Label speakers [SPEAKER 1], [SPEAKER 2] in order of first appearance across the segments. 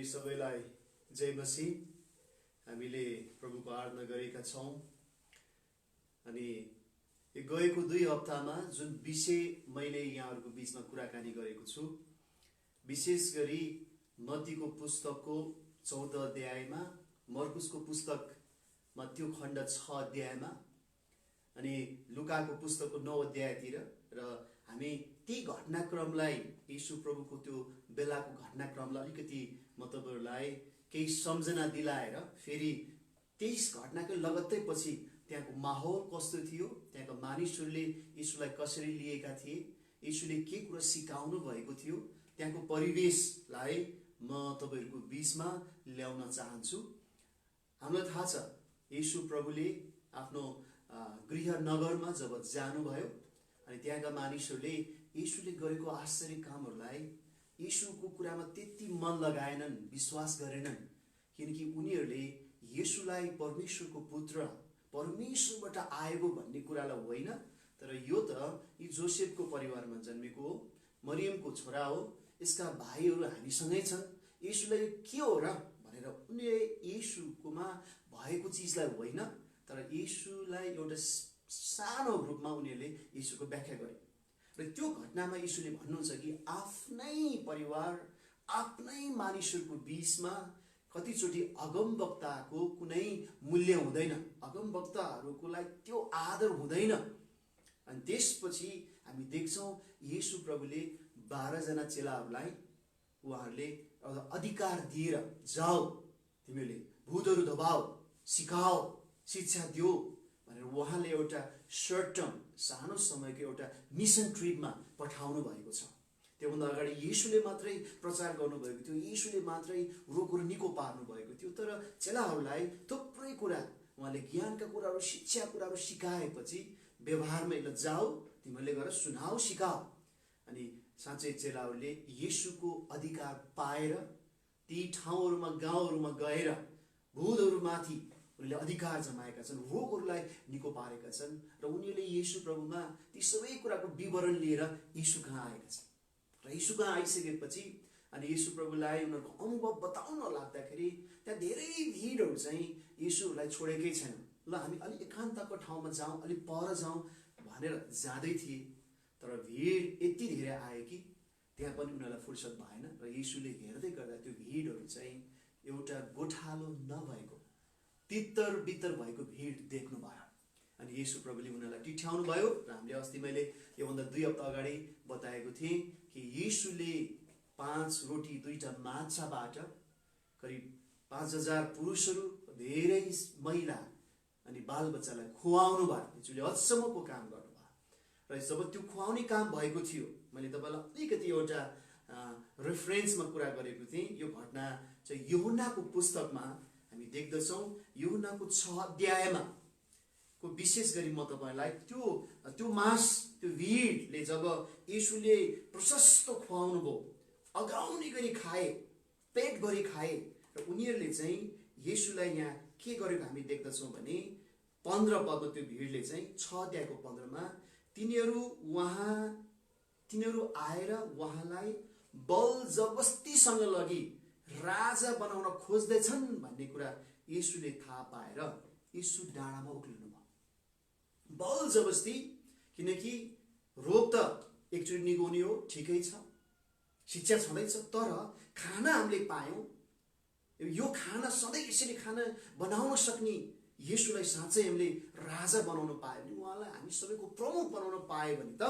[SPEAKER 1] हामी सबैलाई जय मसीह। हामीले प्रभुको आराधना गरेका छौं अनि गएको 2 हप्तामा जुन विषय मैले यहाँहरुको बीचमा कुराकानी गरेको छु, विशेष गरी मत्तीको पुस्तकको 14 अध्यायमा, मर्कुसको पुस्तकमा त्यो खण्ड 6 अध्यायमा अनि लुकाको पुस्तकको 9 अध्यायतिर र हामी ती घटनाक्रमलाई येशू प्रभुको त्यो बेलाको घटनाक्रमलाई अलिकति म तपाईहरुलाई केही सम्झना दिलाएर फेरि त्यस घटनाको लगत्तै पछि त्यहाँको माहौल कस्तो थियो, त्यहाँका मानिसहरूले येशूलाई कसरी लिएका थिए, येशूले के कुरा सिकाउनु भएको थियो, त्यहाँको परिवेशलाई म तपाईहरुको बीचमा ल्याउन चाहन्छु। हामीलाई थाहा छ येशू प्रभुले आफ्नो गृह नगरमा जब जानुभयो अनि त्यहाँका मानिसहरूले येशूले गरेको आश्चर्य कामहरूलाई येशूको कुरामा त्यति मन लगाएनन्, विश्वास गरेनन्, किनकि उनीहरूले येशूलाई परमेश्वरको पुत्र, परमेश्वरबाट आएको भन्ने कुरालाई होइन, तर यो त यी जोसेफको परिवारमा जन्मेको हो, मरियमको छोरा हो, यसका भाइहरू हामीसँगै छन्, येशूलाई के हो र भनेर उनीले येशूकोमा भएको चिजलाई होइन, तर येशूलाई एउटा सानो रूपमा उनीहरूले येशूको व्याख्या गरे। र त्यो घटनामा येशूले भन्नुहुन्छ कि आफ्नै परिवार, आफ्नै मानिसहरूको बीचमा कतिचोटि अगमवक्ताको कुनै मूल्य हुँदैन, अगमवक्ताहरूको लागि त्यो आदर हुँदैन। अनि त्यसपछि हामी देख्छौं येशू प्रभुले 12 जना चेलाहरूलाई उहाँहरूले एउटा अधिकार दिएर, जाऊ तिमीले भूतहरू धपाऊ, सिकाऊ, शिक्षा दियो भनेर उहाँले एउटा सर्ट टर्म, सानो समयको एउटा मिसन ट्रिपमा पठाउनु भएको छ। त्योभन्दा अगाडि येशूले मात्रै प्रचार गर्नुभएको थियो, येशूले मात्रै रोगहरू निको पार्नु भएको थियो, तर चेलाहरूलाई थुप्रै कुरा उहाँले ज्ञानका कुराहरू, शिक्षा कुराहरू सिकाएपछि व्यवहारमा यसलाई जाऊ तिमीले गएर सुनाऊ, सिकाऊ। अनि साँच्चै चेलाहरूले येशूको अधिकार पाएर ती ठाउँहरूमा, गाउँहरूमा गएर भूतहरूमाथि उनीहरूले अधिकार जमाएका छन्, रोगहरूलाई निको पारेका छन् र उनीहरूले येशू प्रभुमा ती सबै कुराको विवरण लिएर येशू कहाँ आएका छन्। र येशू कहाँ आइसकेपछि अनि येशू प्रभुलाई उनीहरूको अनुभव बताउन लाग्दाखेरि त्यहाँ धेरै भिडहरू चाहिँ येशूलाई छोडेकै छैन। ल हामी अलिक एकान्तको ठाउँमा जाउँ, अलिक पर जाउँ भनेर जाँदै थिए, तर भिड यति धेरै आयो कि त्यहाँ पनि उनीहरूलाई फुर्सद भएन र येशूले हेर्दै गर्दा त्यो भिडहरू चाहिँ एउटा गोठालो नभएको, तितर बितर भएको भिड देख्नु भयो। अनि येशू प्रभुले उनीहरूलाई टिठ्याउनु भयो र हामीले अस्ति मैले योभन्दा 2 हप्ता अगाडि बताएको थिएँ कि येशूले 5 रोटी 2 माछाबाट करिब 5000 पुरुषहरू, धेरै महिला अनि बालबच्चालाई खुवाउनु भयो। येशूले अचम्मको काम गर्नुभयो र जब त्यो खुवाउने काम भएको थियो, मैले तपाईलाई अलिकति एउटा रेफरेन्समा कुरा गरेको थिएँ। यो घटना चाहिँ यूहन्नाको पुस्तकमा हामी देख्दछौं। यूहन्नाको 6 अध्यायमा को विशेष गरी म तपाईलाई त्यो मास, त्यो भिडले जब येशूले प्रशस्त खुवाउनु भयो, अगाउने गरी खाए, पेट भरी खाए र उनीहरूले चाहिँ येशूलाई यहाँ के गरेको हामी देख्दछौं भने 15 पदमा त्यो भिडले चाहिँ 6 अध्यायको 15 मा तिनीहरू आएर उहाँलाई बल जबस्तीसँग लगी राजा बनाउन खोज्दैछन् भन्ने कुरा येशूले थाहा पाएर येशू डाँडामा उक्लिनु भयो। बल जबस्ती, किनकि रोग त एकचोटि निगोनी हो, ठिकै छ, शिक्षा छँदैछ, तर खाना हामीले पायौं, यो खाना सधैँ यसरी खाना बनाउन सक्ने येशूलाई साँच्चै हामीले राजा बनाउन पायो भने, उहाँलाई हामी सबैको प्रमुख बनाउन पायो भने त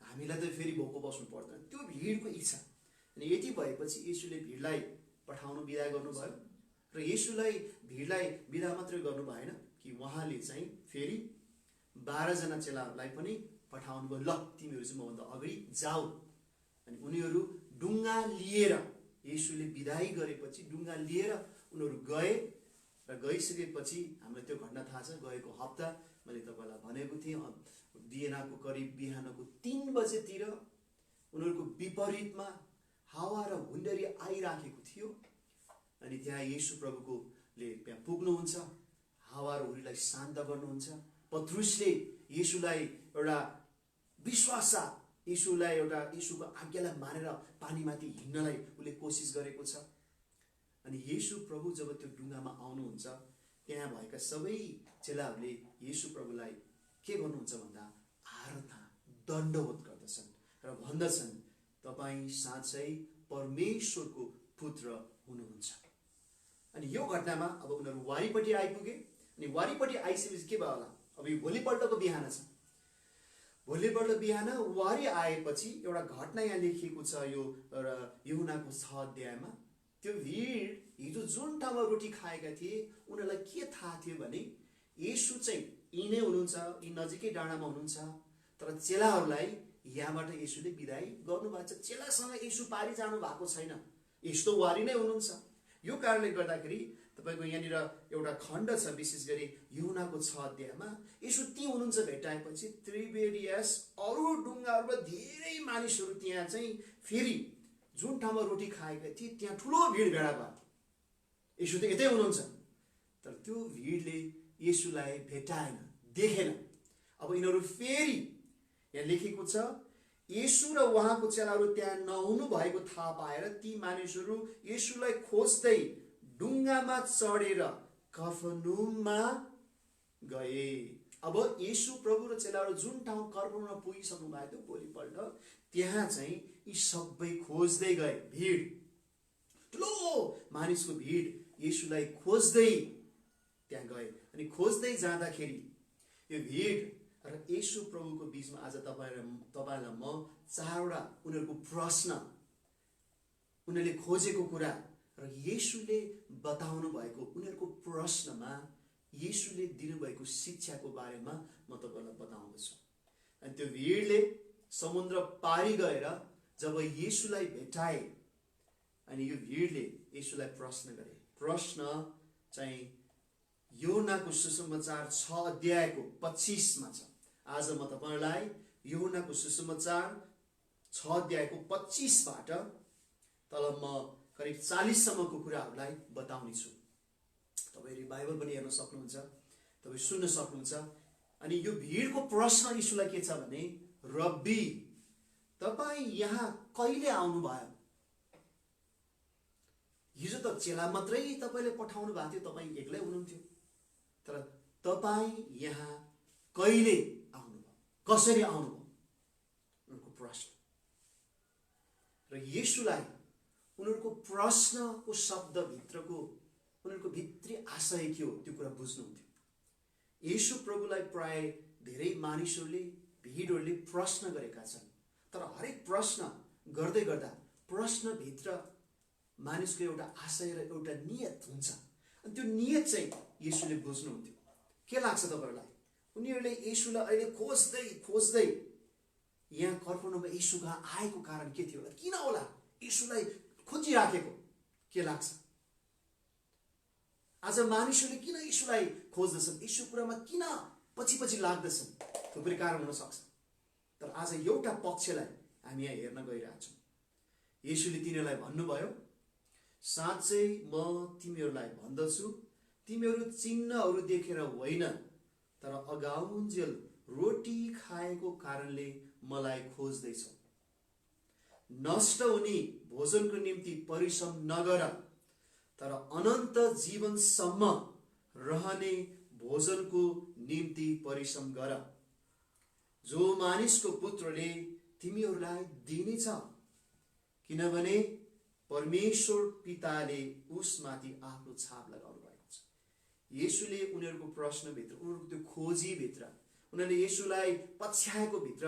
[SPEAKER 1] हामीलाई त फेरि भोको बस्नु पर्दैन। त्यो भिडको इच्छा। अनि यति भएपछि येशूले भिडलाई पठाउनु बिदा गर्नुभयो र येशूलाई भिडलाई बिदा मात्रै गर्नु भएन कि उहाँले चाहिँ फेरि 12 जना चेलाहरूलाई पनि पठाउनु भयो। ल तिमीहरू चाहिँ मभन्दा अगाडि जाऊ। अनि उनीहरू डुङ्गा लिएर, येशूले बिदाई गरेपछि डुङ्गा लिएर उनीहरू गए र गइसकेपछि हामीलाई त्यो घटना थाहा छ। गएको हप्ता मैले तपाईलाई भनेको थिएँ, बिहानको करिब बिहानको 3 बजेतिर उनीहरूको विपरीतमा हावा र हुन्डरी आइराखेको थियो। अनि त्यहाँ येशू प्रभुले त्यहाँ पुग्नुहुन्छ, हावा र हुन्डरीलाई शान्त गर्नुहुन्छ। पत्रुसले येशूलाई एउटा विश्वास, येशूको आज्ञालाई मानेर पानीमाथि हिँड्नलाई उसले कोसिस गरेको छ। अनि येशू प्रभु जब त्यो ढुङ्गामा आउनुहुन्छ, त्यहाँ भएका सबै चेलाहरूले येशू प्रभुलाई के गर्नुहुन्छ भन्दा आराधना दण्डवत गर्दछन् र भन्दछन्, तपाईँ साँच्चै परमेश्वरको पुत्र हुनुहुन्छ। अनि यो घटनामा अब उनीहरू वारीपट्टि आइपुगे। अनि वारीपट्टि आइसकेपछि के भयो होला, अब यो भोलिपल्टको बिहान छ। भोलिपल्ट बिहान वारी आएपछि एउटा घटना यहाँ लेखिएको छ यो यूहन्नाको 6 अध्यायमा। त्यो भिड हिजो जुन ठाउँमा रोटी खाएका थिए उनीहरूलाई के थाहा थियो भने येशू चाहिँ यी नै हुनुहुन्छ, यी नजिकै डाँडामा हुनुहुन्छ। तर चेलाहरूलाई यहाँबाट येशूले बिदाई गर्नुभएको छ। चेलासँग येशू पारी जानु भएको छैन, येशू त वारी नै हुनुहुन्छ। यो कारणले गर्दाखेरि तपाईको यहाँनिर एउटा खण्ड छ, विशेष गरी यूहन्नाको 6 अध्यायमा येशू त्यही हुनुहुन्छ। भेटाएपछि त्रिबेरियस अरू ढुङ्गाहरूमा धेरै मानिसहरू त्यहाँ चाहिँ फेरि जुन ठाउँमा रोटी खाएका थिए त्यहाँ ठुलो भिड भेला भयो। येशू त यतै हुनुहुन्छ, तर त्यो भिडले येशूलाई भेटाएन, देखेन। अब यिनीहरू फेरि यहाँ लेखेको छ, येशू र उहाँको चेलाहरू त्यहाँ नहुनु भएको थाहा पाएर ती मानिसहरू येशूलाई खोज्दै ढुङ्गामा चढेर कफरनहुममा गए। अब येशू प्रभु र चेलाहरू जुन ठाउँ कफरनहुममा पुगिसक्नु भएको थियो भोलिपल्ट, त्यहाँ चाहिँ यी सबै खोज्दै गए। भिड ठुलो मानिसको भिड येशूलाई खोज्दै त्यहाँ गए। अनि खोज्दै जाँदाखेरि यो भिड र येशू प्रभुको बीचमा आज तपाईलाई म 4वटा उनीहरूको प्रश्न, उनीहरूले खोजेको कुरा र येशूले बताउनु भएको उनीहरूको प्रश्नमा येशूले दिनुभएको शिक्षाको बारेमा म तपाईलाई बताउँदछु। अनि त्यो भिडले समुद्र पारी गएर जब येशूलाई भेटाए, अनि यो भिडले येशूलाई प्रश्न गरे। प्रश्न चाहिँ यूहन्नाको सुसमाचार 6 अध्यायको 25 मा छ। आज म तपाईलाई यूहन्नाको सुसमाचार 6 अध्यायको 25 बाट तल म करिब 40 सम्मको कुराहरूलाई बताउने छु। तपाईहरु बाइबल पनि हेर्न सक्नुहुन्छ, तपाई सुन्न सक्नुहुन्छ। अनि यो भिडको प्रश्न येशूलाई के छ भने, रब्बी तपाई यहाँ कहिले आउनु भयो? हिजो त चेला मात्रै तपाईले पठाउनु भएको थियो, तपाई एक्लै हुनुहुन्थ्यो, तर तपाई यहाँ कहिले आउनुभयो, कसरी आउनुभयो? उनको प्रश्न। र येशूलाई उनीहरूको प्रश्नको शब्दभित्रको उनीहरूको भित्री आशय के हो त्यो कुरा बुझ्नुहुन्थ्यो। येशू प्रभुलाई प्राय धेरै मानिसहरूले, भिडहरूले प्रश्न गरेका छन्, तर हरेक प्रश्न गर्दै गर्दा प्रश्नभित्र मानिसको एउटा आशय र एउटा नियत हुन्छ। अनि त्यो नियत चाहिँ येशूले बुझ्नुहुन्थ्यो। के लाग्छ तपाईहरुलाई? उनीहरूले येशूलाई अहिले खोज्दै खोज्दै यहाँ कफरनहुममा येशू कहाँ आएको कारण के थियो होला? किन होला येशूलाई खोजिराखेको? के लाग्छ? आज मानिसहरूले किन येशूलाई खोज्दछन्? येशू कुरामा किन पछि पछि लाग्दछन्? थुप्रै कारण हुन सक्छ, तर आज एउटा पक्षलाई हामी यहाँ हेर्न गइरहेका छौँ। येशूले तिनीहरूलाई भन्नुभयो, साँच्चै म तिमीहरूलाई भन्दछु, तिमीहरू चिन्हहरू देखेर होइन, तर अगाउन्जेल रोटी खाएको कारणले मलाई खोज्दैछौ। नष्ट हुने भोजनको निम्ति परिश्रम नगर, तर अनन्त जीवनसम्म रहने भोजनको निम्ति परिश्रम गर, जो मानिसको पुत्रले तिमीहरूलाई दिनेछ, किनभने परमेश्वर पिताले उसमाथि आफ्नो छाप लगाउनु भएको छ। येशूले उनीहरूको प्रश्नभित्र, उनीहरूको त्यो खोजीभित्र, उनीहरूले येशूलाई पछ्याएको भित्र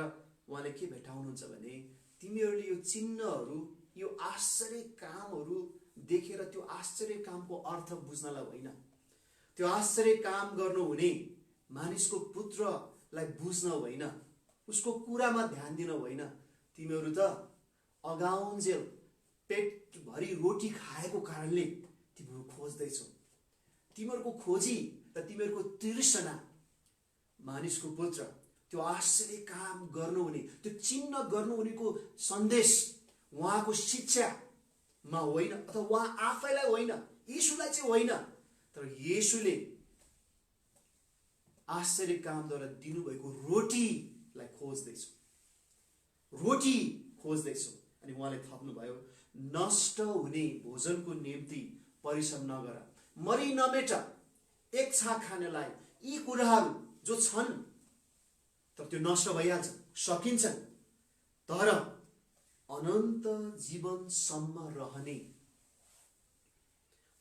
[SPEAKER 1] उहाँले के भेटाउनुहुन्छ भने, तिमीहरूले यो चिन्हहरू, यो आश्चर्य कामहरू देखेर त्यो आश्चर्य कामको अर्थ बुझ्नलाई होइन, त्यो आश्चर्य काम गर्नुहुने मानिसको पुत्रलाई बुझ्न होइन, उसको कुरामा ध्यान दिन होइन, तिमीहरू त अगाउन्जेल पेटभरि रोटी खाएको कारणले तिमीहरू खोज्दैछौ। तिमीहरूको खोजी र तिमीहरूको तृष्णा मानिसको पुत्र, त्यो आश्चर्य काम गर्नुहुने, त्यो चिन्ह गर्नुहुनेको सन्देश, उहाँको शिक्षामा होइन, अथवा उहाँ आफैलाई होइन, येशूलाई चाहिँ होइन, तर येशूले आश्चर्य कामद्वारा दिनुभएको रोटीलाई खोज्दैछौ, रोटी खोज्दैछौ। अनि उहाँले थप्नुभयो, नष्ट हुने भोजनको निम्ति परिश्रम नगर, मरि नमेट, एक छाक खानलाई यी कुराहरू जो छन् तर त्यो नष्ट भइहाल्छ, सकिन्छन्, तर अनन्त जीवनसम्म रहने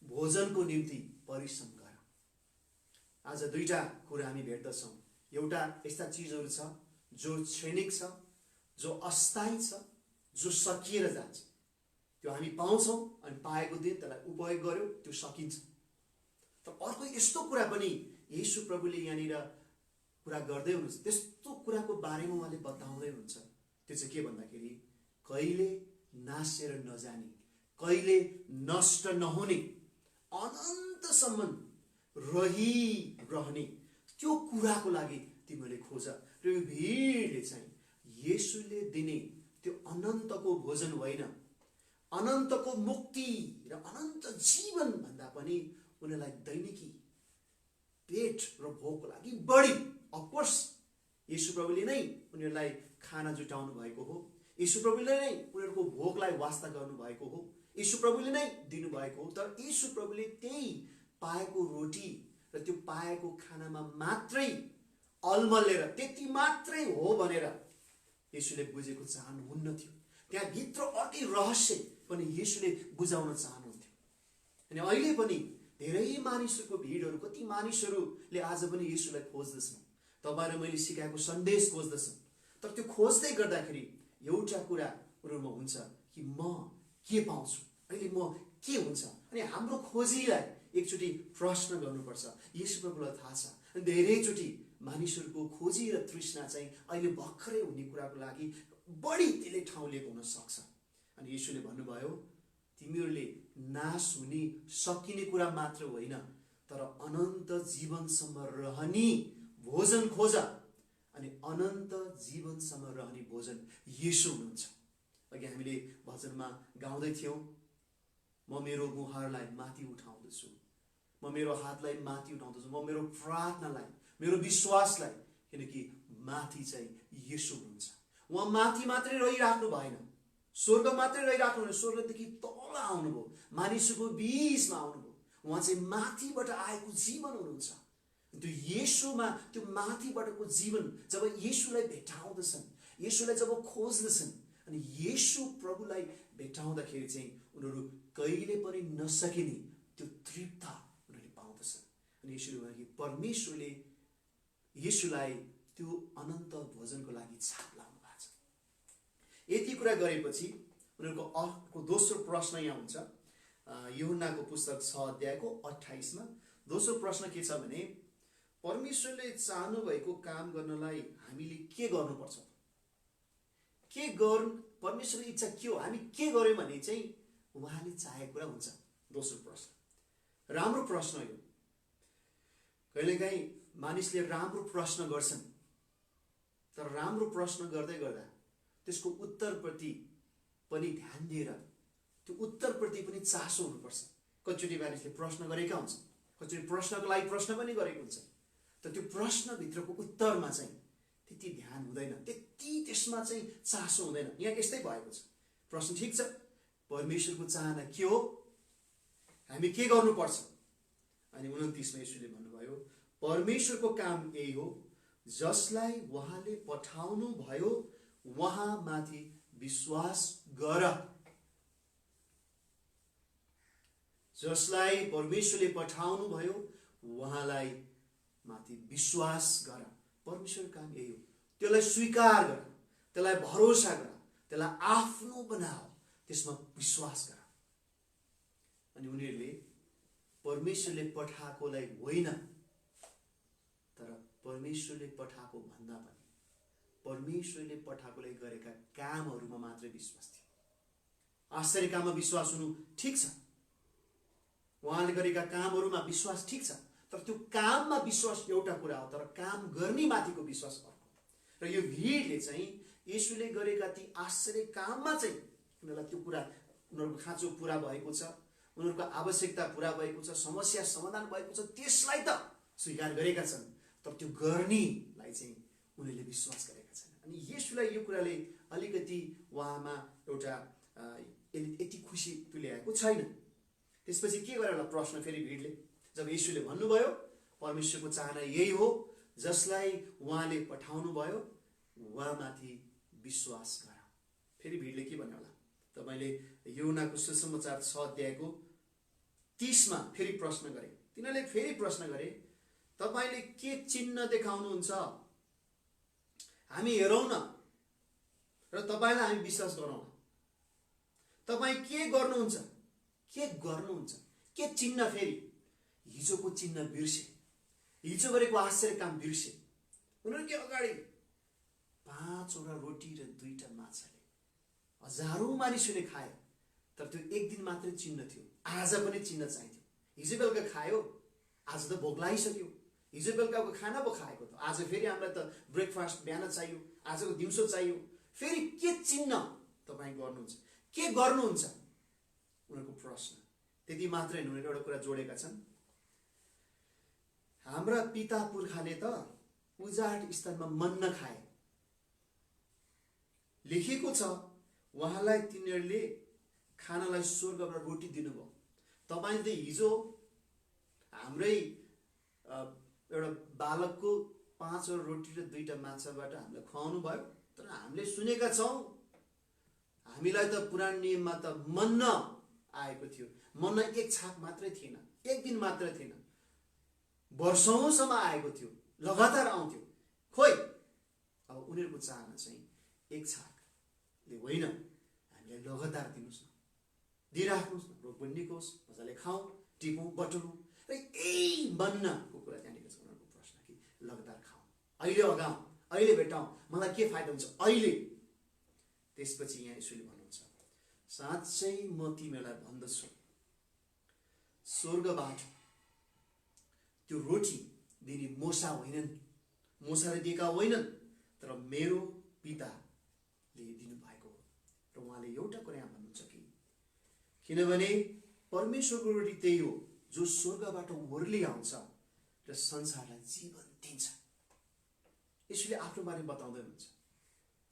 [SPEAKER 1] भोजनको निम्ति परिश्रम गर। आज दुईटा कुरा हामी भेट्दछौँ। एउटा यस्ता चिजहरू छ जो क्षणिक छ, जो अस्थायी छ, जो सकिएर जान्छ। त्यो हामी पाउँछौँ अनि पाएको दिन त्यसलाई उपयोग गर्यो, त्यो सकिन्छ। तर अर्को यस्तो कुरा पनि येशू प्रभुले यहाँनिर कुरा गर्दै हुनुहुन्छ, त्यस्तो कुराको बारेमा उहाँले बताउँदै हुनुहुन्छ। त्यो चाहिँ के भन्दाखेरि कहिले नासेर नजाने, कहिले नष्ट नहुने, अनन्तसम्म रहिरहने त्यो कुराको लागि तिमीले खोज। र यो भिडले चाहिँ येशूले दिने त्यो अनन्तको भोजन होइन, अनन्तको मुक्ति र अनन्त जीवन भन्दा पनि उनीहरूलाई दैनिकी पेट र भोकको लागि बढी, अफकोर्स येशू प्रभुले नै उनीहरूलाई खाना जुटाउनु भएको हो, येशू प्रभुले नै उनीहरूको भोकलाई वास्ता गर्नुभएको हो, येशू प्रभुले नै दिनुभएको हो। तर येशू प्रभुले त्यही पाएको रोटी र त्यो पाएको खानामा मात्रै अलमल्लेर त्यति मात्रै हो भनेर येशूले बुझेको चाहनुहुन्न थियो। त्यहाँ भित्र अर्कै रहस्य पनि येशूले बुझाउन चाहनुहुन्थ्यो। अनि अहिले पनि धेरै मानिसहरूको भिडहरू, कति मानिसहरूले आज पनि येशूलाई खोज्दछन्, तपाईँ र मैले सिकाएको सन्देश खोज्दछन्। तर त्यो खोज्दै गर्दाखेरि एउटा कुरा उनीहरूमा हुन्छ कि म के पाउँछु, अहिले म के हुन्छ। अनि हाम्रो खोजीलाई एकचोटि प्रश्न गर्नुपर्छ। येशू प्रभुलाई थाहा छ, अनि धेरैचोटि मानिसहरूको खोजी र तृष्णा चाहिँ अहिले भर्खरै हुने कुराको लागि बढी त्यसले ठाउँ लिएको हुन सक्छ। अनि येशूले भन्नुभयो, तिमीहरूले नाश हुने सकिने कुरा मात्र होइन, तर अनन्त जीवनसम्म रहने भोजन खोज। अनि अनन्त जीवनसम्म रहने भोजन येशू हुनुहुन्छ। अघि हामीले भजनमा गाउँदै थियौँ, म मेरो मुहारलाई माथि उठाउँदछु, म मेरो हातलाई माथि उठाउँदछु, म मेरो प्रार्थनालाई, मेरो विश्वासलाई, किनकि माथि चाहिँ येशू हुनुहुन्छ। उहाँ माथि मात्रै रहिराख्नु भएन, स्वर्ग मात्रै रहिराख्नु भएन, स्वर्गदेखि तल आउनुभयो, मानिसहरूको बीचमा आउनुभयो। उहाँ चाहिँ माथिबाट आएको जीवन हुनुहुन्छ। त्यो येशूमा त्यो माथिबाटको जीवन जब येशूलाई भेटाउँदछन्, येशूलाई जब खोज्दछन्, अनि येशू प्रभुलाई भेटाउँदाखेरि चाहिँ उनीहरू कहिले पनि नसकिने त्यो तृप्त उनीहरूले पाउँदछन्। अनि यसरी भने परमेश्वरले येशूलाई त्यो अनन्त भोजनको लागि छाप लाउनु भएको छ। यति कुरा गरेपछि उनीहरूको अर्को दोस्रो प्रश्न यहाँ हुन्छ, यूहन्नाको पुस्तक 6 अध्यायको 28 मा दोस्रो प्रश्न के छ भने, परमेश्वरले चाहनु भएको काम गर्नलाई हामीले के गर्नुपर्छ? के गर्नु, परमेश्वरको इच्छा के हो, हामी के गर्यौँ भने चाहिँ उहाँले चाहेको कुरा हुन्छ। दोस्रो प्रश्न राम्रो प्रश्न हो। कहिलेकाहीँ मानिसले राम्रो प्रश्न गर्छन्, तर राम्रो प्रश्न गर्दै गर्दा त्यसको उत्तरप्रति पनि ध्यान दिएर त्यो उत्तरप्रति पनि चासो हुनुपर्छ। कतिचोटि मानिसले प्रश्न गरेका हुन्छन्, कतिचोटि प्रश्नको लागि प्रश्न पनि गरेको हुन्छ, तर त्यो प्रश्नभित्रको उत्तरमा चाहिँ त्यति ध्यान हुँदैन, त्यति त्यसमा चाहिँ चासो हुँदैन। यहाँ यस्तै भएको छ। प्रश्न ठिक छ, परमेश्वरको चाहना के हो, हामी के गर्नुपर्छ? अनि 29 मा येशूले भन्नुभयो, परमेश्वरको काम यही हो, जसलाई उहाँले पठाउनु भयो उहाँमाथि विश्वास गर। जसलाई परमेश्वरले पठाउनु भयो उहाँलाई माथि विश्वास गर। परमेश्वरको काम यही हो, त्यसलाई स्वीकार गर, त्यसलाई भरोसा गर, त्यसलाई आफ्नो बनाऊ, त्यसमा विश्वास गर। अनि उनीहरूले परमेश्वरले पठाएकोलाई होइन, तर परमेश्वरले पठाएको भन्दा पनि परमेश्वरले पठाएकोलाई गरेका कामहरूमा मात्रै विश्वास थियो। आश्चर्य काममा विश्वास हुनु ठिक छ, उहाँले गरेका कामहरूमा विश्वास ठिक छ, तर त्यो काममा विश्वास एउटा कुरा हो, तर काम गर्ने माथिको विश्वास अर्को। र यो भिडले चाहिँ येशूले गरेका ती आश्चर्य काममा चाहिँ उनीहरूलाई त्यो कुरा, उनीहरूको खाँचो पुरा भएको छ, उनीहरूको आवश्यकता पुरा भएको छ, समस्या समाधान भएको छ, त्यसलाई त स्वीकार गरेका छन्, तर त्यो गर्नेलाई चाहिँ उनीहरूले विश्वास गरेका छन्। अनि येशूलाई यो कुराले अलिकति उहाँमा एउटा यति खुसी तुल्याएको छैन। त्यसपछि के गर्यो होला प्रश्न फेरि भिडले, जब यीशुले भन्नुभयो परमेश्वरको चाहना यही हो, जसलाई उहाँले पठाउनु भयो उहाँमाथि विश्वास गर। फेरि भिडले के भन्यो होला, तपाईले यूहन्नाको सुसमाचार 6 अध्यायको 30 मा फेरि प्रश्न गरे। तिनीहरूले फेरि प्रश्न गरे, तपाईले के चिन्ह देखाउनुहुन्छ, हामी हेरौँ न र तपाईलाई हामी विश्वास गरौँ न। तपाई के गर्नुहुन्छ, के चिन्ह, फेरि हिजोको चिन्ह बिर्से, हिजो गरेको आश्चर्य काम बिर्से। उनीहरू के अगाडि 5 रोटी र 2 माछाले हजारौं मानिसहरूले खाए, तर त्यो एक दिन मात्रै चिन्ह थियो। आज पनि चिन्ह चाहिन्थ्यो। हिजो बेलुका खायो, आज त भोक लागिसक्यो। हिजो बेलुकाको खाना पो खाएको त, आज फेरि हामीलाई त ब्रेकफास्ट बिहान चाहियो, आजको दिउँसो चाहियो। फेरि के चिन्ह तपाईँ गर्नुहुन्छ, के गर्नुहुन्छ, उनीहरूको प्रश्न। त्यति मात्रै होइन, उनीहरूले एउटा कुरा जोडेका छन्, हाम्रा पिता पुर्खाले त उजाड स्थानमा मन्ना खाए, लेखिएको छ उहाँलाई तिनीहरूले खानालाई स्वर्गबाट रोटी दिनुभयो। तपाईले हिजो हाम्रै एउटा बालकको 5 रोटी र 2 माछाबाट हामीलाई खुवाउनु भयो, तर हामीले सुनेका छौँ हामीलाई त पुरानो नियममा त मन्ना आएको थियो। मन्ना एक छाक मात्रै थिएन, एक दिन मात्रै थिएन, वर्षौंसम्म आएको थियो, लगातार आउँथ्यो। खोइ अब उनीहरूको चाहना चाहिँ एक छाकले होइन, हामीलाई लगातार दिनुहोस् न, दिइराख्नुहोस् न, रोग पनि निकोस्, मजाले खाउँ, टिपौँ, बटुलौँ। र यही मन्नाको कुरा त्यहाँनिर छ। उनीहरूको प्रश्न कि लगातार खाउँ, अहिले अगाउँ, अहिले भेटाउँ, मलाई के फाइदा हुन्छ अहिले। त्यसपछि यहाँ यसोले भन्नुहुन्छ, साँच्चै म तिमीलाई भन्दछु, स्वर्गबाट त्यो रोटी दिने मोसा होइनन्, मोसाले दिएका होइनन्, तर मेरो पिताले दिनुभएको हो। र उहाँले एउटा कुरा यहाँ भन्नुहुन्छ कि किनभने परमेश्वरको रोटी त्यही हो जो स्वर्गबाट ओर्ली आउँछ र संसारलाई जीवन दिन्छ। यसले आफ्नो बारेमा बताउँदै हुनुहुन्छ,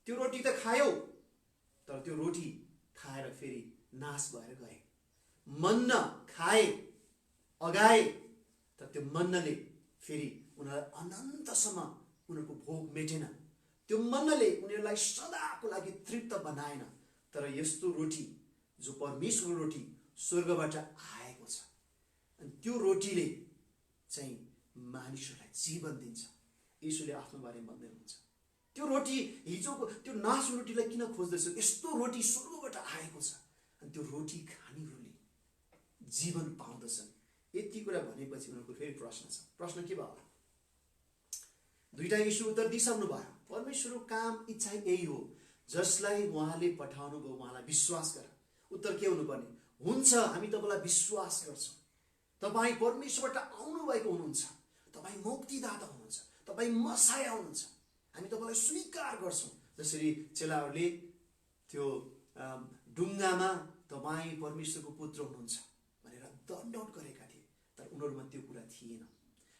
[SPEAKER 1] त्यो रोटी त खायो, तर त्यो रोटी खाएर फेरि नाश भएर गए। मन्ना खाए, अगाए, तर त्यो मन्नाले फेरि उनीहरूलाई अनन्तसम्म उनीहरूको भोक मेटेन। त्यो मन्नाले उनीहरूलाई सदाको लागि तृप्त बनाएन। तर यस्तो रोटी जो परमेश्वरको रोटी स्वर्गबाट आएको छ, अनि त्यो रोटीले चाहिँ मानिसहरूलाई जीवन दिन्छ। यीशुले आफ्नो बारेमा भन्दै हुनुहुन्छ, त्यो रोटी हिजोको त्यो नाश रोटीलाई किन खोज्दैछ, यस्तो रोटी स्वर्गबाट आएको छ, अनि त्यो रोटी खानेहरूले जीवन पाउँदछन्। यति कुरा भनेपछि उनीहरूको फेरि प्रश्न छ। प्रश्न के भयो होला? 2टा यीशु उत्तर दिइसक्नु भयो। परमेश्वरको काम इच्छा यही हो, जसलाई उहाँले पठाउनु भयो उहाँलाई विश्वास गर। उत्तर के हुनुपर्ने? हुन्छ, हामी तपाईँलाई विश्वास गर्छौँ, तपाईँ परमेश्वरबाट आउनुभएको हुनुहुन्छ, तपाईँ मुक्तिदाता हुनुहुन्छ, तपाईँ मसाया हुनुहुन्छ, हामी तपाईँलाई स्वीकार गर्छौँ। जसरी चेलाहरूले त्यो ढुङ्गामा तपाईँ परमेश्वरको पुत्र हुनुहुन्छ भनेर दण्डवट गरेका थिए, तर उनीहरूमा त्यो कुरा थिएन।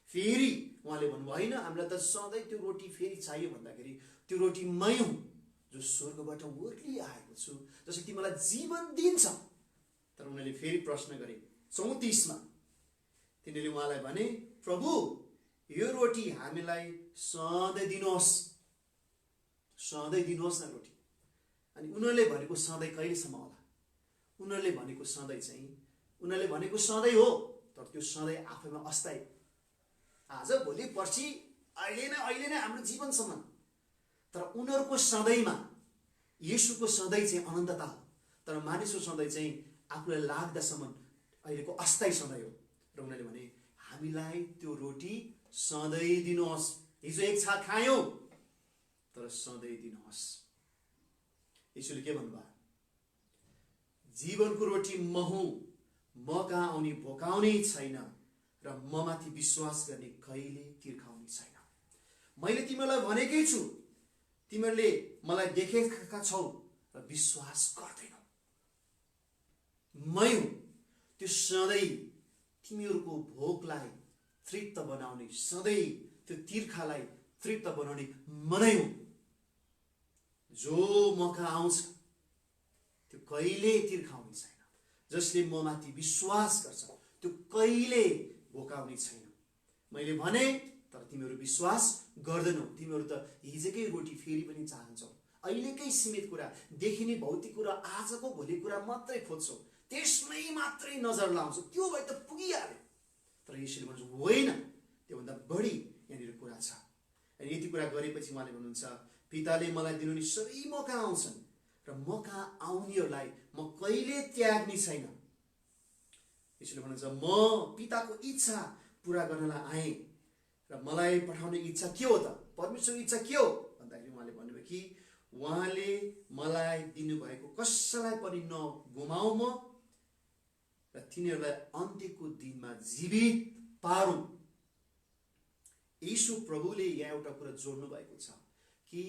[SPEAKER 1] फेरि उहाँले भन्नुभयो, होइन, हामीलाई त सधैँ त्यो रोटी फेरि चाहियो भन्दाखेरि त्यो रोटी मै हुँ जो स्वर्गबाट ओर्ली आएको छु, जसले तिमीलाई जीवन दिन्छ। तर उनीहरूले फेरि प्रश्न गरे 34 मा। तिनीहरूले उहाँलाई भने, प्रभु यो रोटी हामीलाई सधैँ दिनुहोस्, सधैँ दिनुहोस् न रोटी। अनि उनीहरूले भनेको सधैँ कहिलेसम्म होला? उनीहरूले भनेको सधैँ चाहिँ उनीहरूले भनेको सधैँ हो, तर त्यो सधैँ आफैमा अस्थायी, आज भोलि पर्सि अहिले नै हाम्रो जीवनसम्म। तर उनीहरूको सधैँमा येशूको सधैँ चाहिँ अनन्तता हो, तर मानिसको सधैँ चाहिँ आफूलाई लाग्दासम्म अहिलेको अस्थायी सधैँ हो। र उनीहरूले भने हामीलाई त्यो रोटी सधैँ दिनुहोस्, हिजो एक छाक खायौँ तर सधैँ दिनुहोस्। येशूले के भन्नुभयो? जीवनको रोटी म हुँ, म कहाँ आउने भोकाउने छैन र ममाथि विश्वास गर्ने कहिले तिर्खाउने छैन। मैले तिमीहरूलाई भनेकै छु, तिमीहरूले मलाई देखेका छौ र विश्वास गर्दैनौ। मै हुँ त्यो सधैँ तिमीहरूको भोकलाई तृप्त बनाउने, सधैँ त्यो तिर्खालाई तृप्त बनाउने म नै हुँ। जो म कहाँ आउँछ त्यो कहिले तिर्खाउने छैन जसले ममाथि विश्वास गर्छ त्यो कहिले भोकाउने छैन। मैले भने तर तिमीहरू विश्वास गर्दैनौ। तिमीहरू त हिजोकै रोटी फेरि पनि चाहन्छौ, अहिलेकै सीमित कुरा, देखिने भौतिक कुरा, आजको भोलि कुरा मात्रै खोज्छौ, त्यसमै मात्रै नजर लाउँछौ, त्यो भए त पुगिहाल्यो। तर यसरी भन्छ होइन, त्योभन्दा बढी यहाँनिर कुरा छ। अनि यति कुरा गरेपछि उहाँले भन्नुहुन्छ, पिताले मलाई दिनुहुने सबै म कहाँ आउँछन् र म कहाँ आउनेहरूलाई म कहिले त्याग्ने छैन। यसले भन्नुहुन्छ म पिताको इच्छा पुरा गर्नलाई आएँ र मलाई पठाउने इच्छा के हो त, परमेश्वरको इच्छा के हो भन्दाखेरि उहाँले भन्नुभयो कि उहाँले मलाई दिनुभएको कसैलाई पनि नगुमाऊ म र तिनीहरूलाई अन्त्यको दिनमा जीवित पारौँ। यीशु प्रभुले यहाँ एउटा कुरा जोड्नु भएको छ कि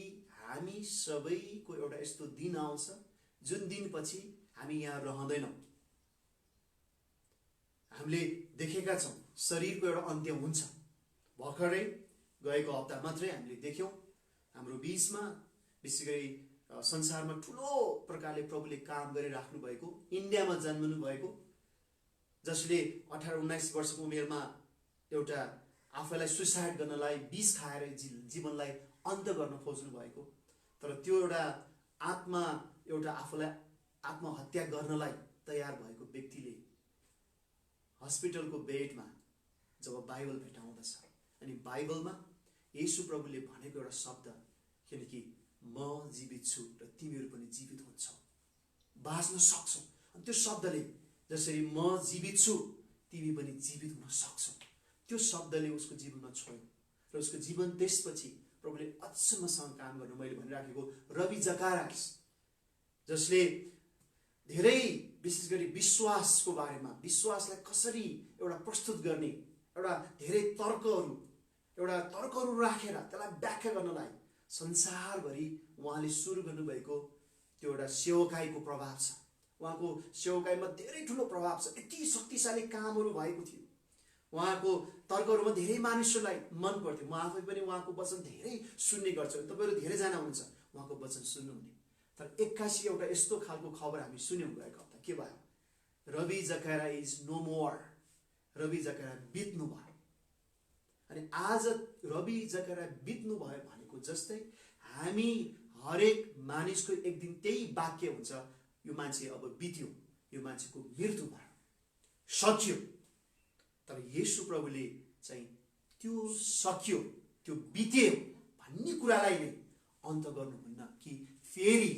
[SPEAKER 1] हामी सबैको एउटा यस्तो दिन आउँछ जुन दिनपछि हामी यहाँ रहँदैनौँ। हामीले देखेका छौँ शरीरको एउटा अन्त्य हुन्छ। भर्खरै गएको हप्ता मात्रै हामीले देख्यौँ हाम्रो बिचमा विशेष गरी संसारमा ठुलो प्रकारले प्रभुले काम गरिराख्नु भएको, इन्डियामा जन्मनु भएको, जसले 18-19 वर्षको उमेरमा एउटा आफैलाई सुसाइड गर्नलाई विष खाएर जीवनलाई अन्त्य गर्न खोज्नु भएको, तर त्यो एउटा आफूलाई आत्महत्या गर्नलाई तयार भएको व्यक्तिले हस्पिटलको बेडमा जब बाइबल भेटाउँदछ अनि बाइबलमा येशू प्रभुले भनेको एउटा शब्द, किनकि म जीवित छु र तिमीहरू पनि जीवित हुन्छौ, बाँच्न सक्छौ। अनि त्यो शब्दले जसरी म जीवित छु तिमी पनि जीवित हुन सक्छौ, त्यो शब्दले उसको जीवनमा छोयो र उसको जीवन त्यसपछि प्रभुले अचम्मसँग काम गर्नु। मैले भनिराखेको रवि जकारास, जसले धेरै विशेष गरी विश्वासको बारेमा, विश्वासलाई कसरी एउटा प्रस्तुत गर्ने, एउटा धेरै तर्कहरू राखेर त्यसलाई व्याख्या गर्नलाई संसारभरि उहाँले सुरु गर्नुभएको त्यो एउटा सेवकाईको प्रभाव छ। उहाँको सेवकाईमा धेरै ठुलो प्रभाव छ, यति शक्तिशाली कामहरू भएको थियो। उहाँको तर्कहरूमा धेरै मानिसहरूलाई मन पर्थ्यो। म आफै पनि उहाँको वचन धेरै सुन्ने गर्छु, तपाईँहरू धेरैजना हुनुहुन्छ उहाँको वचन सुन्नुहुने। तर 81 एउटा यस्तो खालको खबर हामी सुन्यौँ गएको हप्ता। के भयो? Ravi Jakara is no more. Ravi Jakara बित्नु भयो। अनि आज रवि जकारा बित्नु भयो भनेको जस्तै हामी हरेक मानिसको एक दिन त्यही वाक्य हुन्छ, यो मान्छे अब बित्यो, यो मान्छेको मृत्यु भयो, सकियो। तर येशू प्रभुले चाहिँ त्यो सकियो, त्यो बित्यो भन्ने कुरालाई नै अन्त गर्नुहुन्न कि फेरि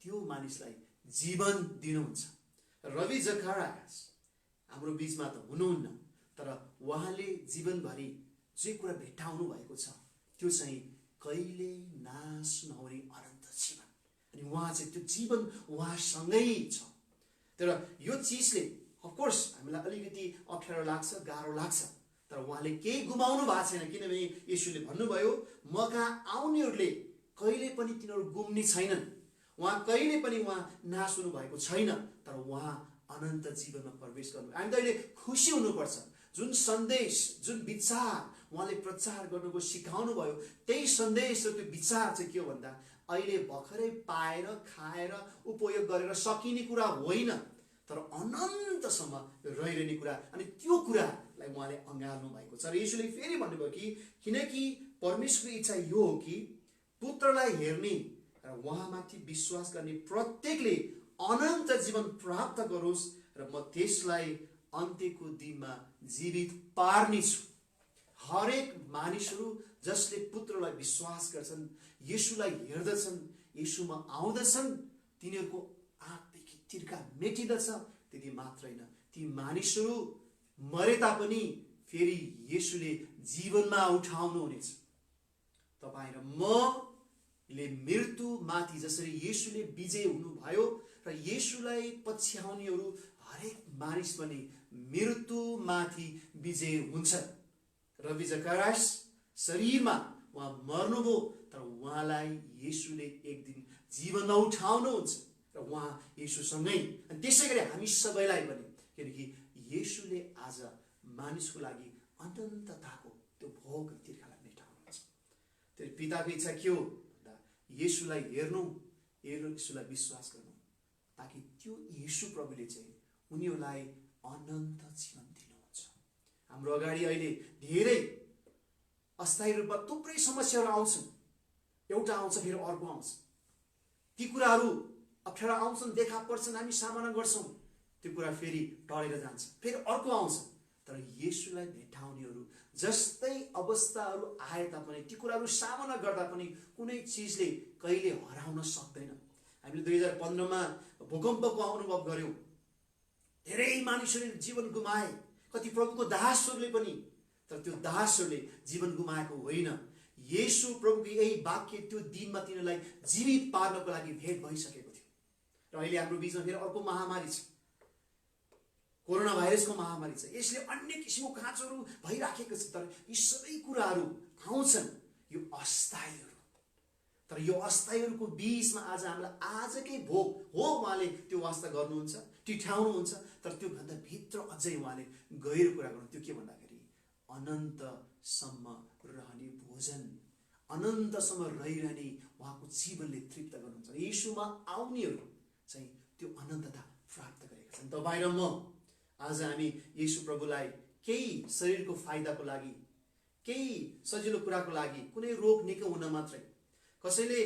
[SPEAKER 1] त्यो मानिसलाई जीवन दिनुहुन्छ। रवि जकारास हाम्रो बिचमा त हुनुहुन्न, तर उहाँले जीवनभरि जे कुरा भेट्टाउनु भएको छ त्यो चाहिँ कहिले नाश नहुने अनन्त जीवन। अनि उहाँ चाहिँ त्यो जीवन उहाँसँगै छ। तर यो चिजले अफकोर्स हामीलाई अलिकति अप्ठ्यारो लाग्छ, गाह्रो लाग्छ, तर उहाँले केही गुमाउनु भएको छैन। किनभने येशूले भन्नुभयो म कहाँ आउनेहरूले कहिले पनि तिनीहरू गुम्ने छैनन्। उहाँ कहिले पनि नाश हुनु भएको छैन, तर उहाँ अनन्त जीवनमा प्रवेश गर्नु। हामी त अहिले खुसी हुनुपर्छ। जुन सन्देश, जुन विचार उहाँले प्रचार गर्नुको सिकाउनु भयो, त्यही सन्देश र त्यो विचार चाहिँ के हो भन्दा अहिले भर्खरै पाएर खाएर उपयोग गरेर सकिने कुरा होइन, तर अनन्तसम्म रहिरहने कुरा। अनि त्यो कुरालाई उहाँले अँगाल्नु भएको छ। र येशूले फेरि भन्नुभयो कि किनकि परमेश्वरको इच्छा यो हो कि पुत्रलाई हेर्ने र उहाँमाथि विश्वास गर्ने प्रत्येकले अनन्त जीवन प्राप्त गरोस् र म त्यसलाई अन्त्यको दिनमा जीवित पार्नेछु। हरेक मानिसहरू जसले पुत्रलाई विश्वास गर्छन्, येशूलाई हेर्दछन्, येशूमा आउँदछन्, तिनीहरूको आँखदेखि तिर्खा मेटिदछ। त्यति मात्र होइन, ती मानिसहरू मरे तापनि फेरि येशूले जीवनमा उठाउनु हुनेछ। तपाईँ र मले मृत्युमाथि जसरी येशूले विजय हुनुभयो र येशूलाई पछ्याउनेहरू हरेक मानिस पनि मृत्युमाथि विजय हुन्छन्। रवि जकारास शरीरमा उहाँ मर्नुभयो, तर उहाँलाई येशूले एक दिन जीवनमा उठाउनुहुन्छ र उहाँ येशूसँगै। अनि त्यसै गरी हामी सबैलाई पनि, किनकि येशूले आज मानिसको लागि अनन्तताको त्यो भोग तिर्खालाई मेटाउनुहुन्छ। त्यो पिताको इच्छा के हो भन्दा येशूलाई हेर्नु, येशूलाई विश्वास गर्नु, ताकि त्यो येशू प्रभुले चाहिँ उनीहरूलाई अनन्त जीवन दिनुहुन्छ। हाम्रो अगाडि अहिले धेरै अस्थायी रूपमा थुप्रै समस्याहरू आउँछन्, एउटा आउँछ फेरि अर्को आउँछ। ती कुराहरू अप्ठ्यारो आउँछन्, देखा पर्छन्, हामी सामना गर्छौँ, त्यो कुरा फेरि टलेर जान्छ, फेरि अर्को आउँछ। तर येशूलाई भेट्टाउनेहरू जस्तै अवस्थाहरू आए तापनि ती कुराहरू सामना गर्दा पनि कुनै चिजले कहिले हराउन सक्दैन। हामीले 2015मा भूकम्पको अनुभव गर्यौँ, धेरै मानिसहरूले जीवन गुमाए, कति प्रभुको दासहरूले पनि। तर त्यो दासहरूले जीवन गुमाएको होइन, येशू प्रभुको यही वाक्य त्यो दिनमा तिनीहरूलाई जीवित पार्नको लागि भेट भइसकेको थियो। र अहिले हाम्रो बीचमा फेरि अर्को महामारी छ, कोरोना भाइरसको महामारी छ। यसले अन्य किसिमको खाँचोहरू भइराखेको छ। तर यी सबै कुराहरू आउँछन्, यो अस्थायीहरू। तर यो अस्थायीहरूको बीचमा आज हामीलाई आजकै भोग हो, उहाँले त्यो वास्ता गर्नुहुन्छ, टिठाउनुहुन्छ। तर त्योभन्दा भित्र अझै उहाँले गहिरो कुरा गर्नु, त्यो के भन्दाखेरि अनन्तसम्म रहने भोजन, अनन्तसम्म रहिरहने उहाँको जीवनले तृप्त गर्नुहुन्छ। येशूमा आउनेहरू चाहिँ त्यो अनन्तता प्राप्त गरेका छन्। तपाईँ र म आज हामी येशू प्रभुलाई केही शरीरको फाइदाको लागि, केही सजिलो कुराको लागि, कुनै रोग निको हुन मात्रै, कसैले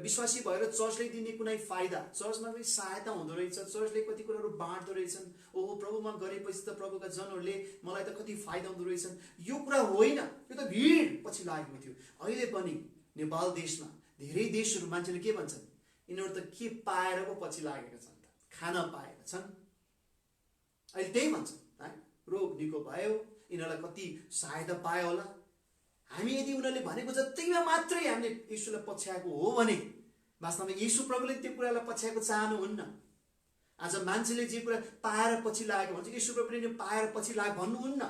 [SPEAKER 1] विश्वासी भएर चर्चले दिने कुनै फाइदा, चर्चमा पनि सहायता हुँदो रहेछ, चर्चले कति कुराहरू बाँड्दो रहेछन्, ओहो प्रभुमा गरेपछि त प्रभुका जनहरूले मलाई त कति फाइदा हुँदो रहेछन्, यो कुरा होइन। यो त भिड पछि लागेको थियो। अहिले पनि नेपाल देशमा धेरै देशहरू मान्छेले के भन्छन्, यिनीहरू त के पाएर पो पछि लागेका छन् त, खान पाएका छन्, अहिले त्यही भन्छ है, रोग निको भयो, यिनीहरूलाई कति सहायता पायो होला। हामी यदि उनीहरूले भनेको जतिमा मात्रै हामीले येशूलाई पछ्याएको हो भने वास्तवमा येशू प्रभुले त्यो कुरालाई पछ्याएको चाहनुहुन्न। आज मान्छेले जे कुरा पाएर पछि लागेको भन्छ, येशू प्रभुले पाएर पछि लाग भन्नुहुन्न,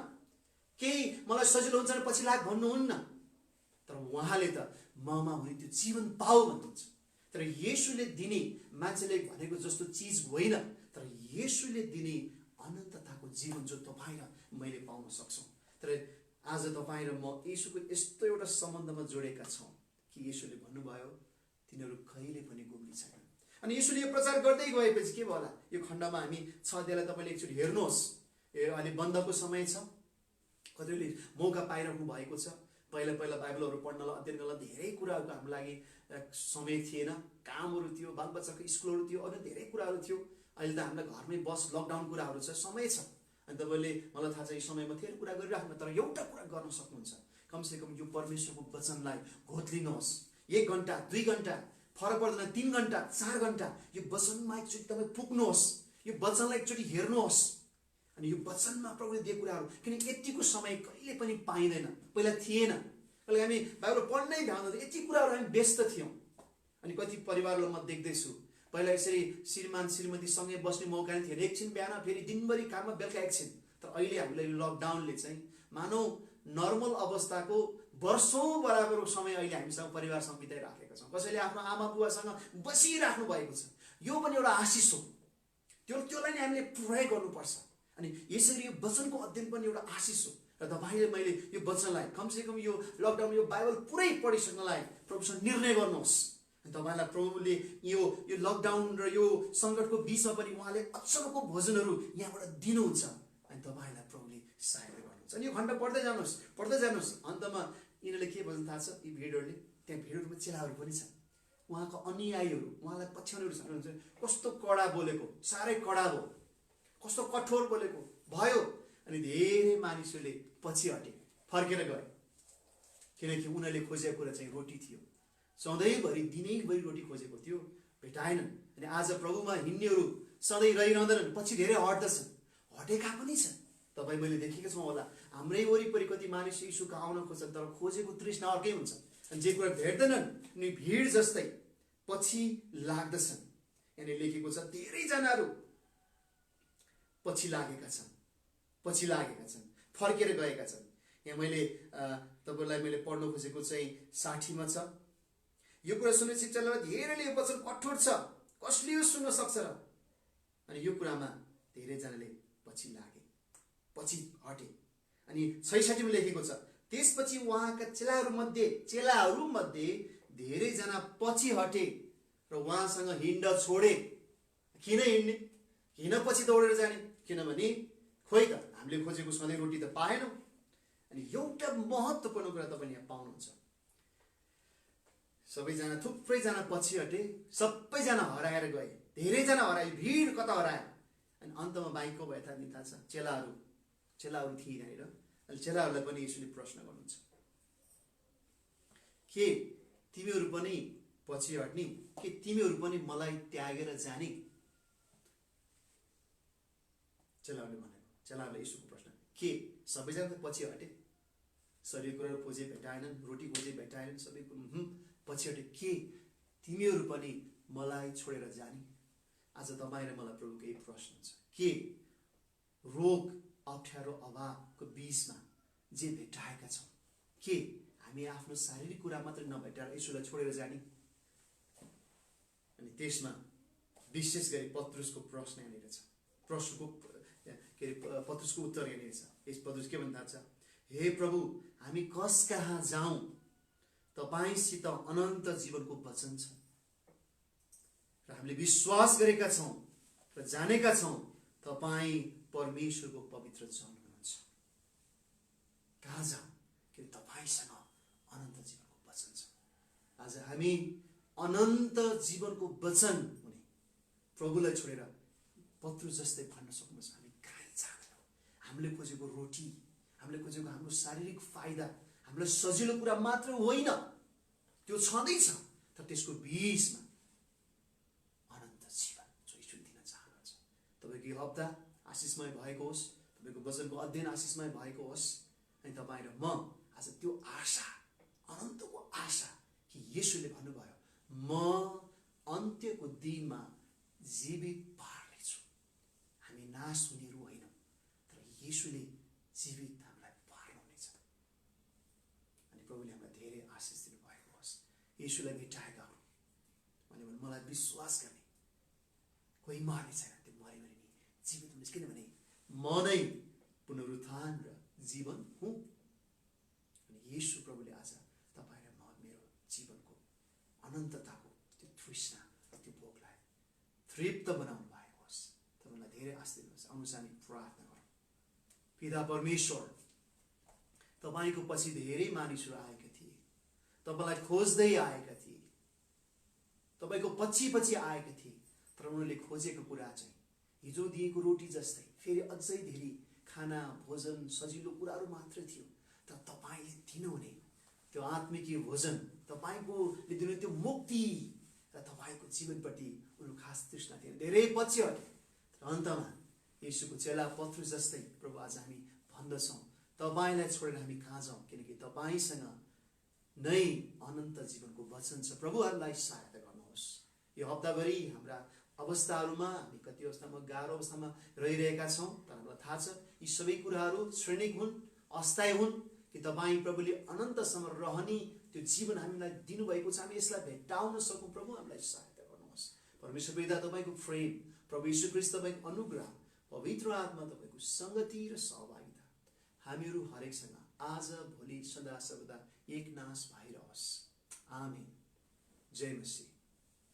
[SPEAKER 1] केही मलाई सजिलो हुन्छ भने पछि लाग भन्नुहुन्न। तर उहाँले त ममा हुने त्यो जीवन पाऊ भन्नुहुन्छ। तर येशूले दिने मान्छेले भनेको जस्तो चिज होइन, तर येशूले दिने अनन्तताको जीवन जो तपाईँ र मैले पाउन सक्छौँ। तर आज तपाईँ र म येशूको यस्तो एउटा सम्बन्धमा जोडेका छौँ कि येशूले भन्नुभयो तिनीहरू कहिले पनि गुम्ने छैनन्। अनि येशूले यो प्रचार गर्दै गएपछि के भयो होला, यो खण्डमा हामी 6 अध्यायलाई तपाईँले एकचोटि हेर्नुहोस्। यो अहिले बन्दको समय छ, कतिले मौका पाइरहनु भएको छ। पहिला बाइबलहरू पढ्नलाई, अध्ययन गर्नलाई धेरै कुराहरूको हाम्रो लागि समय थिएन, कामहरू थियो, बालबच्चाको स्कुलहरू थियो, अरू धेरै कुराहरू थियो। अहिले त हामीलाई घरमै बस लकडाउन कुराहरू छ, समय छ। अनि तपाईँले मलाई थाहा छ यो समयमा धेरै कुरा गरिराख्नु, तर एउटा कुरा गर्न सक्नुहुन्छ, कमसेकम यो परमेश्वरको वचनलाई घोत्लिनुहोस्। 1 घन्टा 2 घन्टा फरक पर्दैन, 3 घन्टा 4 घन्टा यो वचनमा एकचोटि तपाईँ पुग्नुहोस्, यो वचनलाई एकचोटि हेर्नुहोस्। अनि यो वचनमा प्रभुले दिएको कुराहरू, किन यतिको समय कहिले पनि पाइँदैन, पहिला थिएन। कहिले हामी बाइबल पढ्नै भ्याउँदैन, यति कुराहरू हामी व्यस्त थियौँ। अनि कति परिवारलाई म देख्दैछु, पहिला यसरी श्रीमान श्रीमती सँगै बस्ने मौका नै थिएन, एकछिन बिहान फेरि दिनभरि काममा बेलुका एकछिन। तर अहिले हामीलाई यो लकडाउनले चाहिँ मानौ नर्मल अवस्थाको वर्षौँ बराबरको समय अहिले हामीसँग परिवारसँग बिताइराखेका छौँ। कसैले आफ्नो आमा बुवासँग बसिराख्नु भएको छ, यो पनि एउटा आशिष हो। त्योलाई नै हामीले प्रयोग गर्नुपर्छ। अनि यसरी यो वचनको अध्ययन पनि एउटा आशिष हो। र तपाईँले मैले यो वचनलाई कमसेकम यो लकडाउन यो बाइबल पुरै पढिसक्नलाई प्रभुसँग निर्णय गर्नुहोस्। अनि तपाईँलाई प्रभुले यो लकडाउन र यो सङ्कटको बिचमा पनि उहाँले अचम्मको भोजनहरू यहाँबाट दिनुहुन्छ। अनि तपाईँलाई प्रभुले सहायता गर्नुहुन्छ। अनि यो खण्ड पढ्दै जानुहोस्। अन्तमा यिनीहरूले के भन्छ थाहा छ, यी भिडहरूले, त्यहाँ भिडहरूमा चेलाहरू पनि छन्, उहाँको अनुयायीहरू, उहाँलाई पछ्याउनेहरू छन्। कस्तो कडा बोलेको, साह्रै कडा भयो, कस्तो कठोर बोलेको भयो। अनि धेरै मानिसहरूले पछि हटे, फर्केर गए, किनकि उनीहरूले खोजेको कुरा चाहिँ रोटी थियो। सधैँभरि दिनैभरि रोटी खोजेको थियो, भेटाएनन्। अनि आज प्रभुमा हिँड्नेहरू सधैँ रहिरहँदैनन्, पछि धेरै हट्दछन्, हटेका पनि छन्। तपाईँ मैले देखेको छौँ होला, हाम्रै वरिपरि कति मानिस यीशुको आउन खोज्छन्, तर खोजेको तृष्णा अर्कै हुन्छ। अनि जे कुरा भेट्दैनन् अनि भिड जस्तै पछि लाग्दछन्। यहाँ लेखेको छ धेरैजनाहरू पछि लागेका छन्, फर्केर गएका छन्। यहाँ मैले तपाईँलाई मैले पढ्न खोजेको चाहिँ 60मा छ। यो कुरा सुन्ने शिक्षालाई धेरैले यो वचन कठोर छ, कसले यो सुन्न सक्छ र? अनि यो कुरामा धेरैजनाले पछि लागे, पछि हटे। अनि 66मा लेखेको छ, त्यसपछि उहाँका चेलाहरू मध्ये धेरैजना पछि हटे र उहाँसँग हिँड्न छोडे। किन हिँड्ने? किन पछि दौडेर जाने? किनभने खोइ त हामीले खोजेको सधैँ रोटी त पाएनौँ। अनि एउटा महत्त्वपूर्ण कुरा तपाईले यहाँ पाउनुहुन्छ, सबैजना थुप्रैजना पछि हटे, सबैजना हराएर गए, धेरैजना हराए, भिड कता हरायो। अनि अन्तमा बाइक को भयो थाहा छ? चेलाहरू थिए यहाँनिर। अनि चेलाहरूलाई पनि यसुले प्रश्न गर्नुहुन्छ, के तिमीहरू पनि पछि हट्ने? के तिमीहरू पनि मलाई त्यागेर जाने? चेलाहरूले यसुको प्रश्न, के सबैजना त पछि हटे? शरीर कुराहरू खोजे भेटाएनन्, रोटी खोजे भेटाएनन्, सबै कुरो पछि हटे, के तिमीहरू पनि मलाई छोडेर जाने? आज तपाईँ र मलाई प्रभुको यही प्रश्न छ, के रोग अप्ठ्यारो अभावको बीचमा जे भेटाएका छौँ, के हामी आफ्नो शारीरिक कुरा मात्रै नभेटाएर यसुलाई छोडेर जाने? अनि त्यसमा विशेष गरी पत्रुसको प्रश्न यहाँनिर छ, पत्रुसको उत्तर यहाँनिर छ। यस पत्रुस के भन्दा छ, हे प्रभु हामी कस कहाँ जाउँ? तपाईसित अनन्त जीवनको वचन छ र हामीले विश्वास गरेका छौँ र जानेका छौँ तपाईँ परमेश्वरको पवित्र जन हुनुहुन्छ। कहाँ जाउँ? कि तपाईसँग अनन्त जीवनको वचन छ। आज हामी अनन्त जीवनको वचन हुने प्रभुलाई छोडेर पत्रुस जस्तै भन्न सक्नुहुन्छ, हामी कहीँ जाँदैनौँ। हामीले खोजेको रोटी, हामीले खोजेको हाम्रो शारीरिक फाइदा, हामीलाई सजिलो कुरा मात्र होइन, त्यो छँदैछ, तर त्यसको बीचमा अनन्त जीवन जो यीशुले दिन चाहनुहुन्छ। तपाईँको यो हप्ता आशिषमय भएको होस्, तपाईँको वचनको अध्ययन आशिषमय भएको होस्। अनि तपाईँ र म आज त्यो आशा, अनन्तको आशा कि यीशुले भन्नुभयो, म अन्त्यको दिनमा जीवित पार्नेछु। हामी नाश हुनेहरू होइनौँ, तर यीशुले जीवित हामीलाई पार्नुहुनेछ। अनि प्रभुले हामीलाई धेरै आशिष दिनुभएको होस्। यीशुलाई भेटाएकाहरू भने मलाई विश्वास गर्ने कोही मर्ने छैन, त्यो मऱ्यो भने नि जीवित हुनेछ, किनभने म नै पुनरुत्थान र जीवन हुँ। अनि यीशु प्रभुले आज तपाईँ र मेरो जीवनको अनन्तताको त्यो तृष्णा र त्यो भोकलाई तृप्त बनाउनु भएको होस्। तपाईँलाई धेरै आशिष दिनुहोस्। आउनुहोस् हामी प्रार्थना गरौँ। पिता परमेश्वर, तपाईँको पछि धेरै मानिसहरू आएका थिए, तपाईँलाई खोज्दै आएका थिए, तपाईँको पछि पछि आएका थिए, तर उनीहरूले खोजेको कुरा चाहिँ हिजो दिएको रोटी जस्तै फेरि अझै धेरै खाना भोजन सजिलो कुराहरू मात्र थियो। तर तपाईँले दिनुहुने त्यो आत्मिक भोजन, तपाईँको दिनु त्यो मुक्ति र तपाईँको जीवनप्रति उनीहरू खास तृष्णा थिए, धेरै पछि हटे। तर अन्तमा यीशुको चेला पत्रुस जस्तै प्रभु आज हामी भन्दछौँ, तपाईँलाई छोडेर हामी कहाँ जाउँ? किनकि तपाईँसँग नै अनन्त जीवनको वचन छ। प्रभुहरूलाई सहायता गर्नुहोस्। यो हप्ताभरि हाम्रा अवस्थाहरूमा हामी कति अवस्थामा गाह्रो अवस्थामा रहिरहेका छौँ, तर हामीलाई थाहा छ यी सबै कुराहरू क्षणिक हुन्, अस्थायी हुन्, कि तपाईँ प्रभुले अनन्तसम्म रहने त्यो जीवन हामीलाई दिनुभएको छ। हामी यसलाई भेट्टाउन सकौँ। प्रभु हामीलाई सहायता गर्नुहोस्। परमेश्वर पिता, तपाईँको प्रेम, प्रभु यीशु ख्रीष्ट तपाईँको अनुग्रह, पवित्र आत्मा तपाईँको संगति र सहभागिता हामीहरू हरेकसँग आज भोलि सदा सर्वदा एकनाश भइरहोस्। आमेन। जय मसीह।